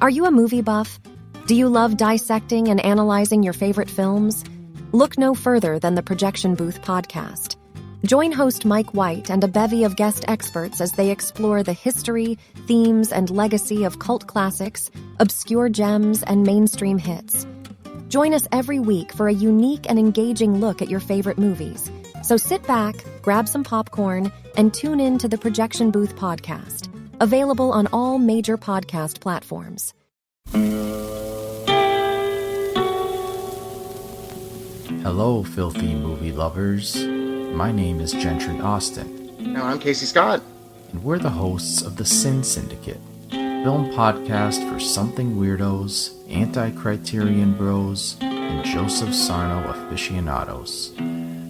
Are you a movie buff? Do you love dissecting and analyzing your favorite films? Look no further than the Projection Booth podcast. Join host Mike White and a bevy of guest experts as they explore the history, themes, and legacy of cult classics, obscure gems, and mainstream hits. Join us every week for a unique and engaging look at your favorite movies. So sit back, grab some popcorn, and tune in to the Projection Booth podcast, available on all major podcast platforms. Hello, filthy movie lovers. My name is Gentry Austin. And I'm Casey Scott. And we're the hosts of the Sin Syndicate, film podcast for something weirdos, anti-criterion bros, and Joseph Sarno aficionados.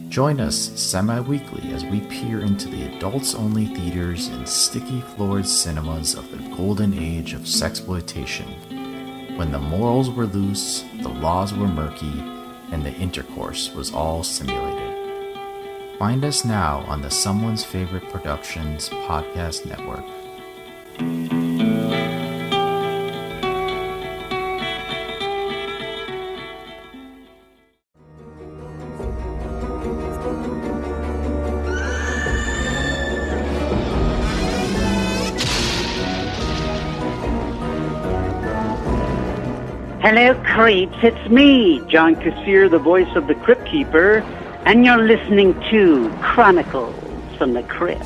Join us semi-weekly as we peer into the adults-only theaters and sticky-floored cinemas of the golden age of sexploitation, when the morals were loose, the laws were murky, and the intercourse was all simulated. Find us now on the Someone's Favorite Productions podcast network. Hello, creeps. It's me, John Kassir, the voice of the Crypt Keeper, and you're listening to Chronicles from the Crypt.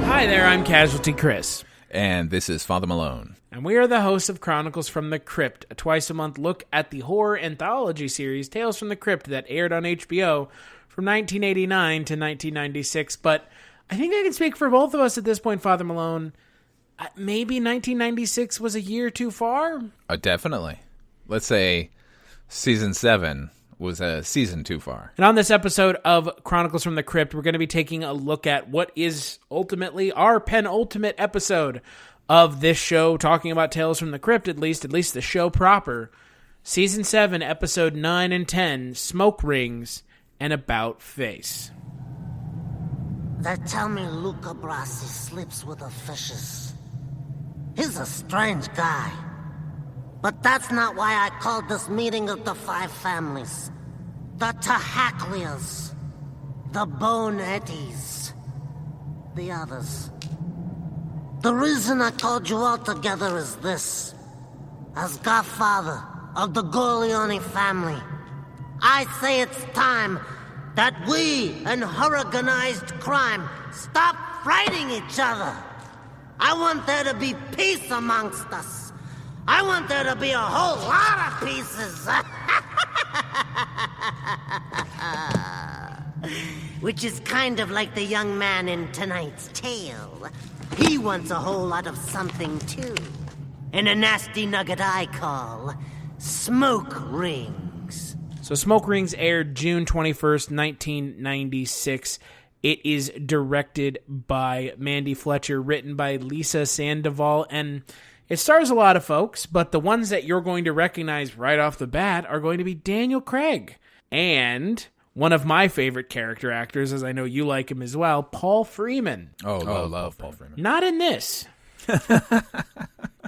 Hi there, I'm Casualty Chris. And this is Father Malone. And we are the hosts of Chronicles from the Crypt, a twice-a-month look at the horror anthology series Tales from the Crypt that aired on HBO from 1989 to 1996. But I think I can speak for both of us at this point, Father Malone. Maybe 1996 was a year too far? Definitely. Let's say season 7 was a season too far. And on this episode of Chronicles from the Crypt, we're going to be taking a look at what is ultimately our penultimate episode of this show, talking about Tales from the Crypt, at least the show proper. Season 7, episode 9 and 10, Smoke Rings and About Face. They tell me Luca Brasi sleeps with the fishes. He's a strange guy. But that's not why I called this meeting of the 5 families. The Tahaklias, the Bonettis, the others. The reason I called you all together is this. As godfather of the Gorleone family, I say it's time that we and organized crime stop fighting each other. I want there to be peace amongst us. I want there to be a whole lot of pieces. Which is kind of like the young man in tonight's tale. He wants a whole lot of something too. And a nasty nugget I call Smoke Rings. So Smoke Rings aired June 21st, 1996. It is directed by Mandy Fletcher, written by Lisa Sandoval, and it stars a lot of folks, but the ones that you're going to recognize right off the bat are going to be Daniel Craig and one of my favorite character actors, as I know you like him as well, Paul Freeman. Oh, love Paul Freeman. Not in this.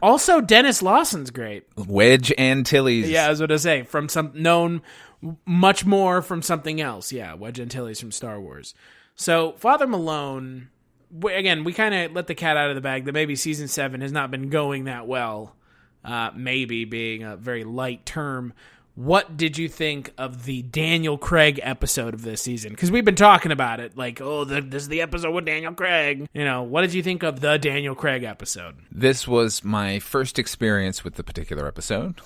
Also, Dennis Lawson's great. Wedge Antilles. Yeah, I was going to say, from some known much more from something else. Yeah, Wedge Antilles from Star Wars. So, Father Malone, again, we kind of let the cat out of the bag that maybe season 7 has not been going that well. Maybe being a very light term. What did you think of the Daniel Craig episode of this season? Because we've been talking about it, like, this is the episode with Daniel Craig. You know, what did you think of the Daniel Craig episode? This was my first experience with the particular episode.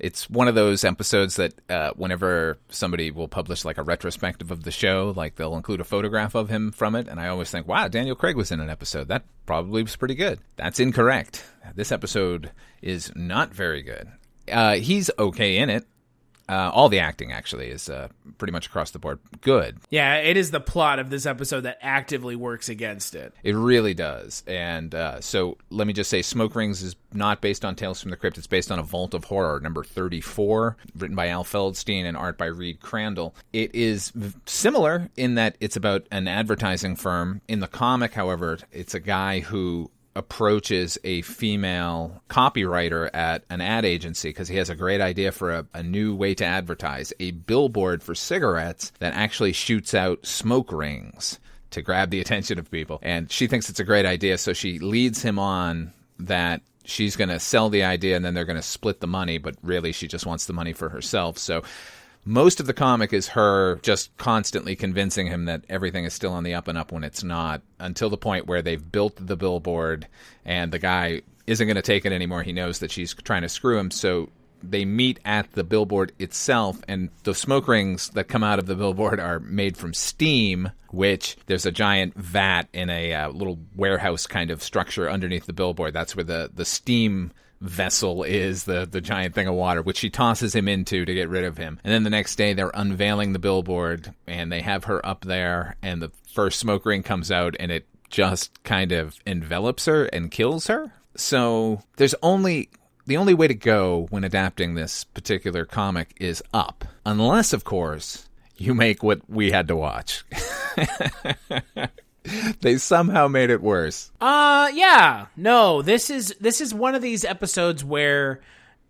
It's one of those episodes that whenever somebody will publish like a retrospective of the show, like they'll include a photograph of him from it, and I always think, wow, Daniel Craig was in an episode. That probably was pretty good. That's incorrect. This episode is not very good. He's okay in it. All the acting, actually, is pretty much across the board good. Yeah, it is the plot of this episode that actively works against it. It really does. And so let me just say, Smoke Rings is not based on Tales from the Crypt. It's based on A Vault of Horror, number 34, written by Al Feldstein and art by Reed Crandall. It is similar in that it's about an advertising firm. In the comic, however, it's a guy who approaches a female copywriter at an ad agency because he has a great idea for a new way to advertise, a billboard for cigarettes that actually shoots out smoke rings to grab the attention of people. And she thinks it's a great idea, so she leads him on that she's going to sell the idea and then they're going to split the money, but really she just wants the money for herself. So most of the comic is her just constantly convincing him that everything is still on the up and up when it's not, until the point where they've built the billboard and the guy isn't going to take it anymore. He knows that she's trying to screw him, so they meet at the billboard itself, and the smoke rings that come out of the billboard are made from steam, which there's a giant vat in a little warehouse kind of structure underneath the billboard. That's where the steam vessel is, the giant thing of water, which she tosses him into to get rid of him. And then the next day they're unveiling the billboard and they have her up there and the first smoke ring comes out and it just kind of envelops her and kills her. So the only way to go when adapting this particular comic is up. Unless, of course, you make what we had to watch. They somehow made it worse. Yeah. No, this is one of these episodes where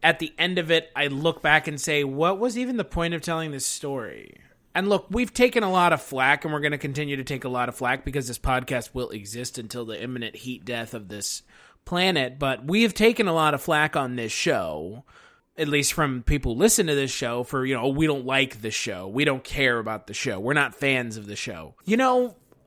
at the end of it, I look back and say, what was even the point of telling this story? And look, we've taken a lot of flack, and we're going to continue to take a lot of flack because this podcast will exist until the imminent heat death of this planet. But we have taken a lot of flack on this show, at least from people who listen to this show, for, we don't like the show. We don't care about the show. We're not fans of the show.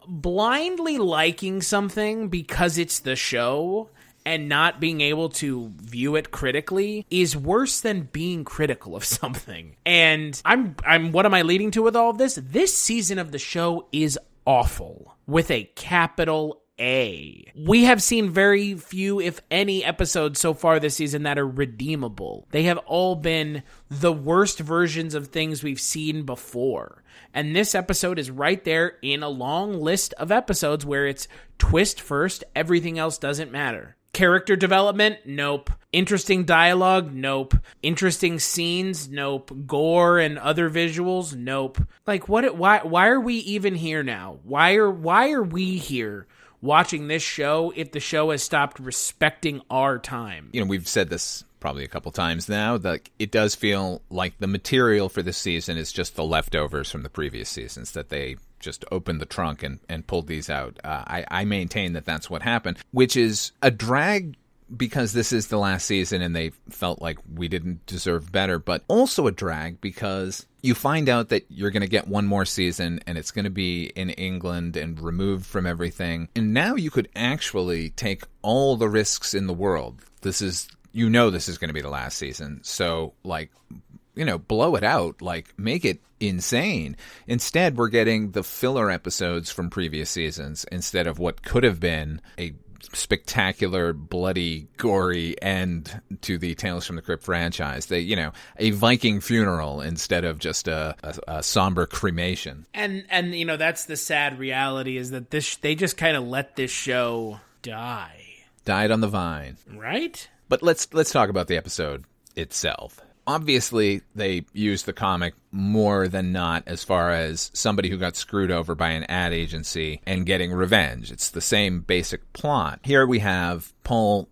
Blindly liking something because it's the show and not being able to view it critically is worse than being critical of something. And I'm what am I leading to with all of this? This season of the show is awful, with a capital A. We have seen very few, if any, episodes so far this season that are redeemable. They have all been the worst versions of things we've seen before. And this episode is right there in a long list of episodes where it's twist first, everything else doesn't matter. Character development? Nope. Interesting dialogue? Nope. Interesting scenes? Nope. Gore and other visuals? Nope. Like, why are we even here now? Why are we here watching this show if the show has stopped respecting our time? We've said this probably a couple times now, that it does feel like the material for this season is just the leftovers from the previous seasons, that they just opened the trunk and pulled these out. I maintain that that's what happened, which is a drag because this is the last season and they felt like we didn't deserve better, but also a drag because you find out that you're going to get one more season and it's going to be in England and removed from everything. And now you could actually take all the risks in the world. This is going to be the last season. So, blow it out. Make it insane. Instead, we're getting the filler episodes from previous seasons instead of what could have been a spectacular, bloody, gory end to the Tales from the Crypt franchise. A Viking funeral instead of just a somber cremation. And that's the sad reality, is that they just kind of let this show die. Died on the vine. Right? But let's talk about the episode itself. Obviously, they use the comic more than not as far as somebody who got screwed over by an ad agency and getting revenge. It's the same basic plot. Here we have Paul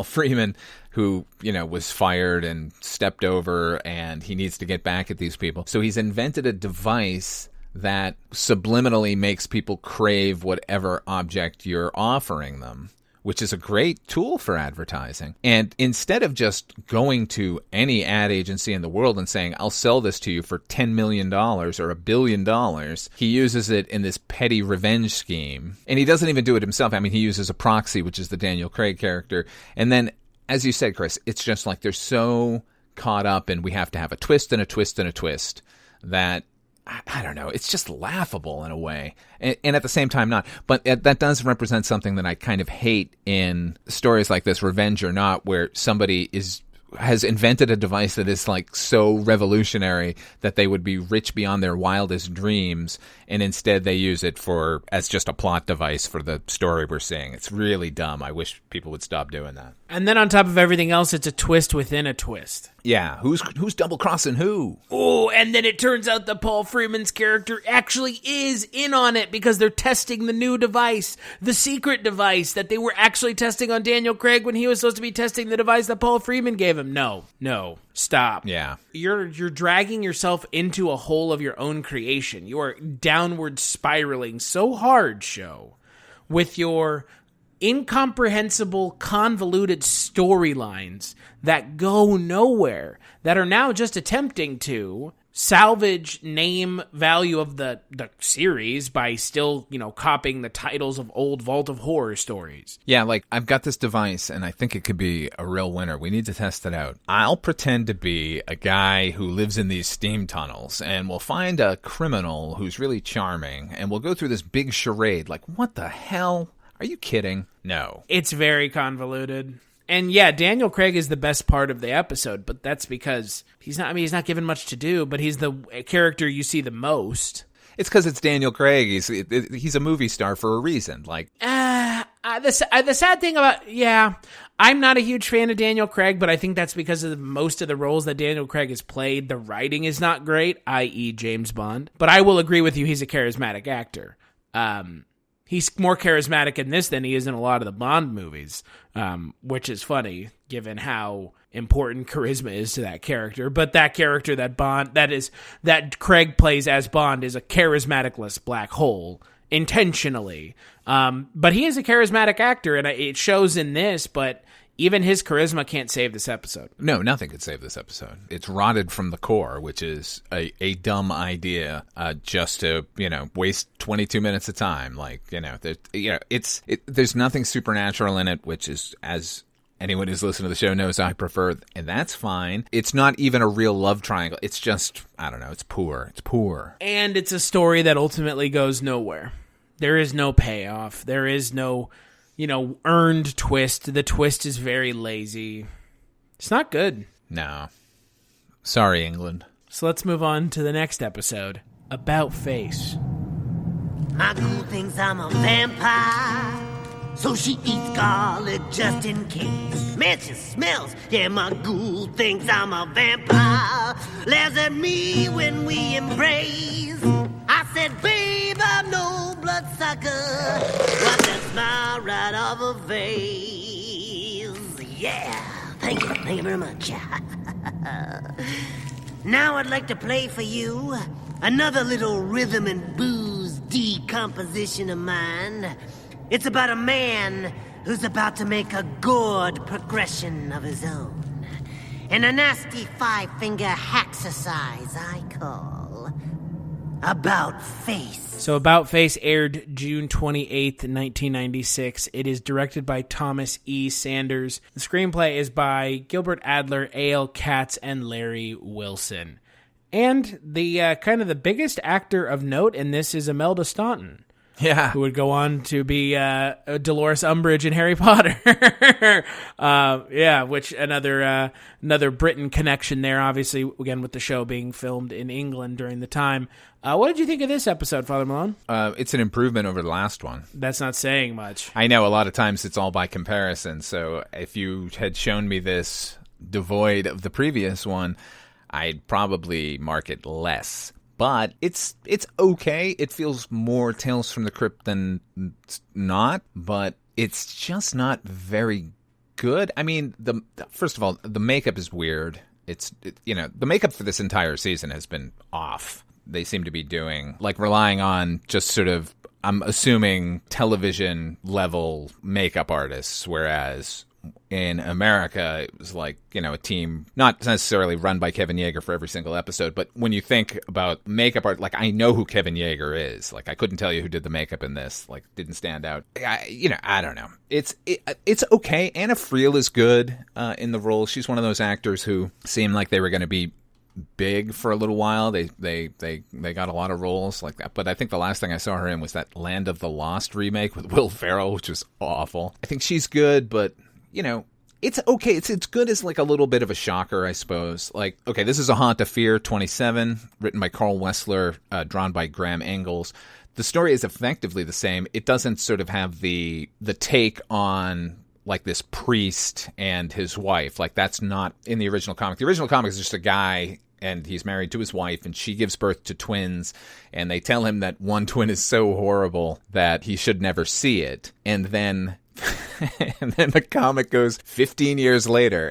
Freeman, who, was fired and stepped over, and he needs to get back at these people. So he's invented a device that subliminally makes people crave whatever object you're offering them, which is a great tool for advertising. And instead of just going to any ad agency in the world and saying, I'll sell this to you for $10 million or $1 billion, he uses it in this petty revenge scheme. And he doesn't even do it himself. I mean, he uses a proxy, which is the Daniel Craig character. And then, as you said, Chris, it's just like they're so caught up in we have to have a twist and a twist and a twist that I don't know. It's just laughable in a way. And at the same time, not. But that does represent something that I kind of hate in stories like this, revenge or not, where somebody is has invented a device that is like so revolutionary that they would be rich beyond their wildest dreams, and instead they use it as just a plot device for the story we're seeing. It's really dumb. I wish people would stop doing that. And then on top of everything else, it's a twist within a twist. Yeah, who's double-crossing who? Oh, and then it turns out that Paul Freeman's character actually is in on it because they're testing the new device, the secret device that they were actually testing on Daniel Craig when he was supposed to be testing the device that Paul Freeman gave him. No, stop. Yeah. You're dragging yourself into a hole of your own creation. You are downward spiraling so hard, show, with your incomprehensible, convoluted storylines that go nowhere, that are now just attempting to salvage name value of the series by still, copying the titles of old Vault of Horror stories. Yeah, like, I've got this device, and I think it could be a real winner. We need to test it out. I'll pretend to be a guy who lives in these steam tunnels, and we'll find a criminal who's really charming, and we'll go through this big charade. Like, what the hell? Are you kidding? No. It's very convoluted. And yeah, Daniel Craig is the best part of the episode, but that's because he's not given much to do, but he's the character you see the most. It's because it's Daniel Craig. He's a movie star for a reason. Like, the sad thing about, I'm not a huge fan of Daniel Craig, but I think that's because of most of the roles that Daniel Craig has played. The writing is not great, i.e. James Bond. But I will agree with you, he's a charismatic actor. He's more charismatic in this than he is in a lot of the Bond movies, which is funny given how important charisma is to that character. But that character that Craig plays as Bond is a charismatic-less black hole intentionally. But he is a charismatic actor, and it shows in this, but even his charisma can't save this episode. No, nothing could save this episode. It's rotted from the core, which is a dumb idea, just to, waste 22 minutes of time. Like, there's nothing supernatural in it, which is, as anyone who's listened to the show knows, I prefer, and that's fine. It's not even a real love triangle. It's just, I don't know, it's poor. It's poor. And it's a story that ultimately goes nowhere. There is no payoff. There is no earned twist. The twist is very lazy. It's not good. No. Sorry, England. So let's move on to the next episode, About Face. My ghoul thinks I'm a vampire, so she eats garlic just in case. Man, she smells. Yeah, my ghoul thinks I'm a vampire. Laughs at me when we embrace. I said, babe, I'm no bloodsucker. Wipe that smile right off her face. Yeah, thank you very much. Now I'd like to play for you another little rhythm and booze decomposition of mine. It's about a man who's about to make a gourd progression of his own. And a nasty five-finger haxercise I call About Face. So About Face aired June 28th, 1996. It is directed by Thomas E. Sanders. The screenplay is by Gilbert Adler, A.L. Katz, and Larry Wilson. And the kind of the biggest actor of note in this is Imelda Staunton. Yeah. Who would go on to be Dolores Umbridge in Harry Potter. Which another Britain connection there, obviously, again, with the show being filmed in England during the time. What did you think of this episode, Father Malone? It's an improvement over the last one. That's not saying much. I know, a lot of times it's all by comparison, so if you had shown me this devoid of the previous one, I'd probably mark it less. But it's okay. It feels more Tales from the Crypt than not, but it's just not very good. I mean, first of all, the makeup is weird. The makeup for this entire season has been off. They seem to be relying on just sort of, I'm assuming, television level makeup artists, whereas in America, it was a team not necessarily run by Kevin Yeager for every single episode, but when you think about makeup art, I know who Kevin Yeager is. I couldn't tell you who did the makeup in this. Didn't stand out. I don't know. It's okay. Anna Friel is good in the role. She's one of those actors who seemed like they were going to be big for a little while. They got a lot of roles like that, but I think the last thing I saw her in was that Land of the Lost remake with Will Ferrell, which was awful. I think she's good, but It's okay. It's good as like a little bit of a shocker, I suppose. Like, okay, this is A Haunt of Fear 27, written by Carl Wessler, drawn by Graham Engels. The story is effectively the same. It doesn't sort of have the take on like this priest and his wife. Like, that's not in the original comic. The original comic is just a guy, and he's married to his wife, and she gives birth to twins, and they tell him that one twin is so horrible that he should never see it. And then and then the comic goes 15 years later,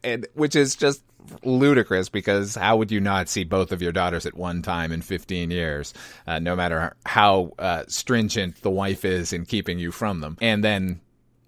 and which is just ludicrous, because how would you not see both of your daughters at one time in 15 years, no matter how stringent the wife is in keeping you from them? And then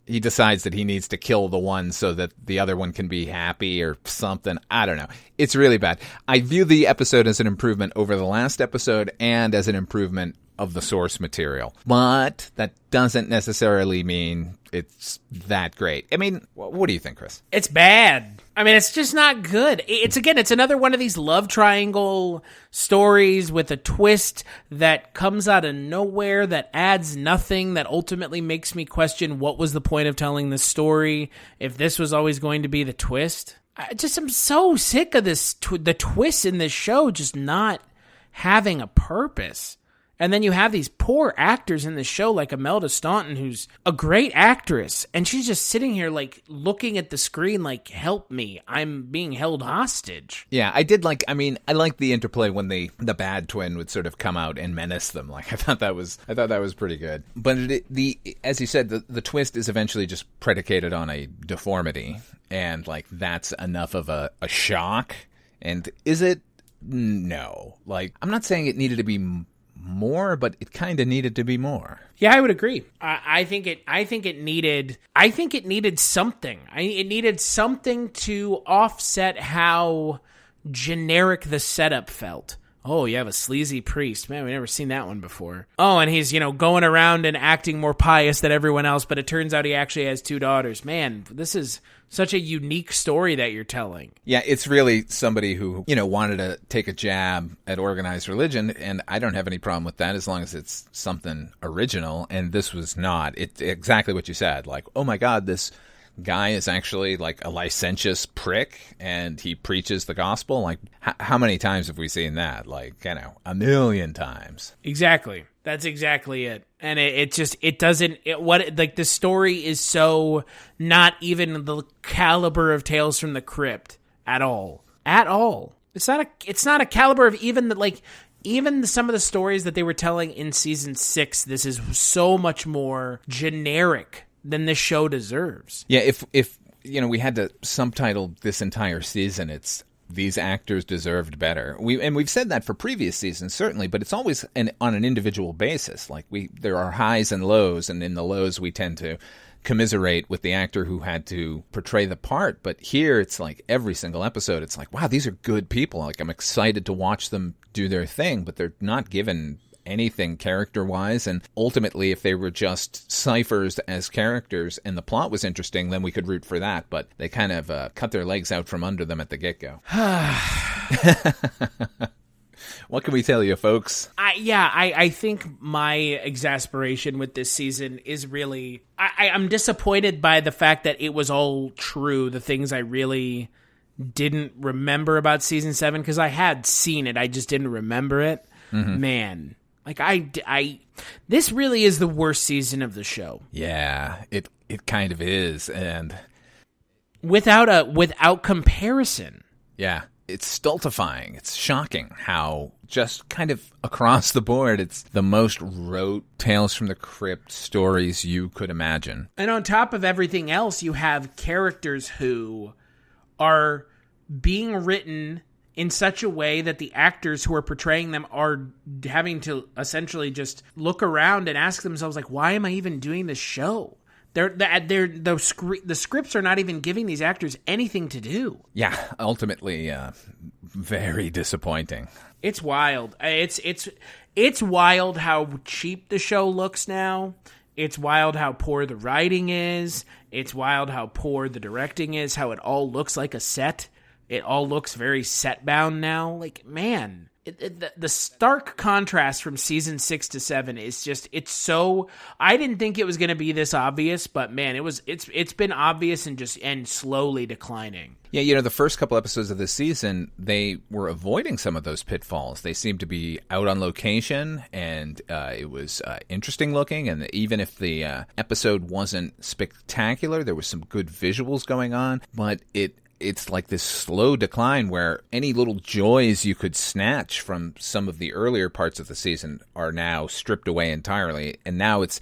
he decides that he needs to kill the one so that the other one can be happy or something. I don't know. It's really bad. I view the episode as an improvement over the last episode and as an improvement of the source material. But that doesn't necessarily mean it's that great. I mean, what do you think, Chris? It's bad. I mean, it's just not good. It's another one of these love triangle stories with a twist that comes out of nowhere, that adds nothing, that ultimately makes me question what was the point of telling this story if this was always going to be the twist. I'm so sick of this, the twists in this show just not having a purpose. And then you have these poor actors in the show like Imelda Staunton, who's a great actress, and she's just sitting here like looking at the screen like, help me, I'm being held hostage. Yeah, I like the interplay when the bad twin would sort of come out and menace them. Like, I thought that was pretty good. But as you said, the twist is eventually just predicated on a deformity, and like that's enough of a shock. And is it? No. Like, I'm not saying it needed to be more, but it kind of needed to be more. Yeah, I would agree. I think it needed something. It needed something to offset how generic the setup felt. Oh, you have a sleazy priest. Man, we've never seen that one before. Oh, and he's, going around and acting more pious than everyone else, but it turns out he actually has 2 daughters. Man, this is such a unique story that you're telling. Yeah, it's really somebody who, wanted to take a jab at organized religion, and I don't have any problem with that as long as it's something original, and this was not. It's exactly what you said. Like, oh my God, this guy is actually like a licentious prick and he preaches the gospel. Like, how many times have we seen that? Like, 1,000,000 times. Exactly. That's exactly it. And the story is so not even the caliber of Tales from the Crypt at all. At all. It's not a caliber of even some of the stories that they were telling in season 6. This is so much more generic than this show deserves. Yeah, if we had to subtitle this entire season, it's these actors deserved better. We've said that for previous seasons, certainly, but it's always on an individual basis. Like, there are highs and lows, and in the lows we tend to commiserate with the actor who had to portray the part. But here it's like every single episode, it's like, wow, these are good people. Like, I'm excited to watch them do their thing, but they're not given anything character-wise, and ultimately if they were just ciphers as characters and the plot was interesting, then we could root for that, but they kind of cut their legs out from under them at the get-go. What can we tell you, folks? I think my exasperation with this season is really... I'm disappointed by the fact that it was all true, the things I really didn't remember about season 7, because I had seen it, I just didn't remember it. Mm-hmm. Man... Like, this really is the worst season of the show. Yeah, it kind of is, and without comparison. Yeah, it's stultifying. It's shocking how just kind of across the board, it's the most rote Tales from the Crypt stories you could imagine. And on top of everything else, you have characters who are being written in such a way that the actors who are portraying them are having to essentially just look around and ask themselves, like, why am I even doing this show? The scripts are not even giving these actors anything to do. Yeah, ultimately, very disappointing. It's wild. It's wild how cheap the show looks now. It's wild how poor the writing is. It's wild how poor the directing is, how it all looks like a set. It all looks very set-bound now. Like, man, the stark contrast from season 6 to 7 is just, it's so, I didn't think it was going to be this obvious, but man, it's been obvious and slowly declining. Yeah, the first couple episodes of this season, they were avoiding some of those pitfalls. They seemed to be out on location, and it was interesting looking. And even if the episode wasn't spectacular, there was some good visuals going on. But it's like this slow decline where any little joys you could snatch from some of the earlier parts of the season are now stripped away entirely. And now it's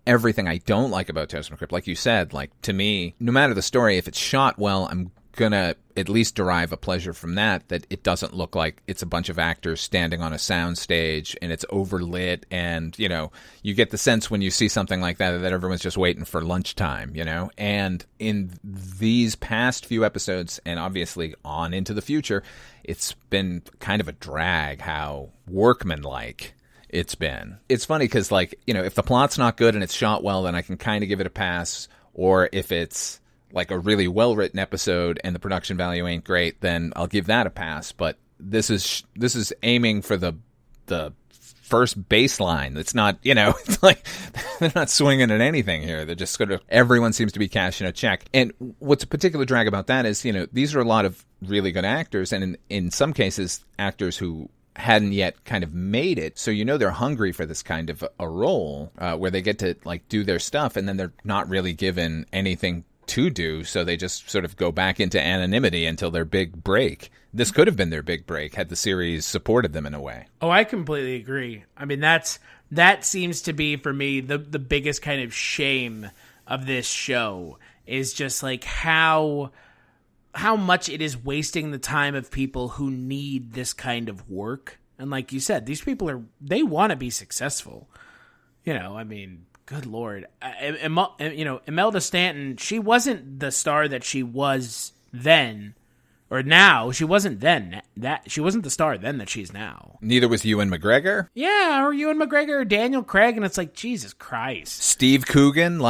everything I don't like about Tales from the Crypt. Like you said, like to me, no matter the story, if it's shot well, I'm gonna at least derive a pleasure from that it doesn't look like it's a bunch of actors standing on a sound stage and it's overlit, and you get the sense when you see something like that everyone's just waiting for lunchtime, and in these past few episodes and obviously on into the future, it's been kind of a drag how workmanlike it's been. It's funny because if the plot's not good and it's shot well, then I can kind of give it a pass, or if it's like a really well-written episode and the production value ain't great, then I'll give that a pass. But this is aiming for the first baseline. It's not, it's like they're not swinging at anything here. They're just sort of, everyone seems to be cashing a check. And what's a particular drag about that is, these are a lot of really good actors, and in some cases, actors who hadn't yet kind of made it. So they're hungry for this kind of a role where they get to do their stuff, and then they're not really given anything to do, so they just sort of go back into anonymity until their big break. This could have been their big break had the series supported them in a way. Oh, I completely agree. I mean, that seems to be, for me, the biggest kind of shame of this show is just how much it is wasting the time of people who need this kind of work. And like you said, these people they want to be successful. I mean, good Lord. Imelda Stanton, she wasn't the star that she was then, or now. She wasn't then. She wasn't the star then that she's now. Neither was Ewan McGregor. Yeah, or Ewan McGregor, or Daniel Craig, and it's like, Jesus Christ. Steve Coogan,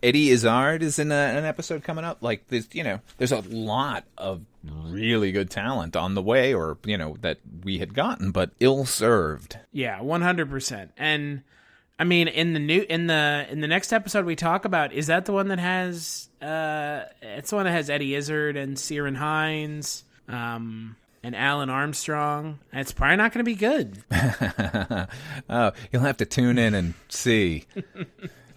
Eddie Izzard is in an episode coming up. There's a lot of really good talent on the way, or that we had gotten, but ill-served. Yeah, 100%. And I mean, in the next episode we talk about, is that the one that has it's the one that has Eddie Izzard and Ciarán Hinds and Alan Armstrong? It's probably not going to be good. Oh, you'll have to tune in and see.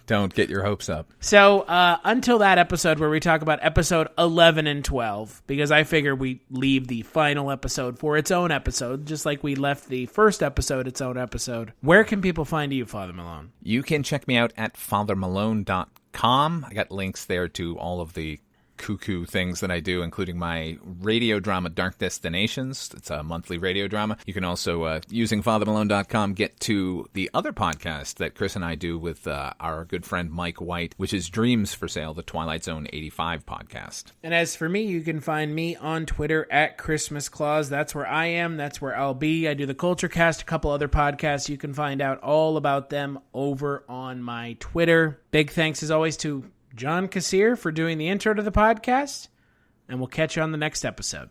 Don't get your hopes up. So until that episode where we talk about episode 11 and 12, because I figure we leave the final episode for its own episode, just like we left the first episode its own episode. Where can people find you, Father Malone? You can check me out at fathermalone.com. I got links there to all of the cuckoo things that I do, including my radio drama Dark Destinations. It's a monthly radio drama. You can also, using fathermalone.com, get to the other podcast that Chris and I do with our good friend Mike White, which is Dreams for Sale, the Twilight Zone 85 podcast. And as for me, you can find me on Twitter at Christmas Claus. That's where I am. That's where I'll be. I do the Culture Cast, a couple other podcasts. You can find out all about them over on my Twitter. Big thanks, as always, to John Kassir for doing the intro to the podcast, and we'll catch you on the next episode.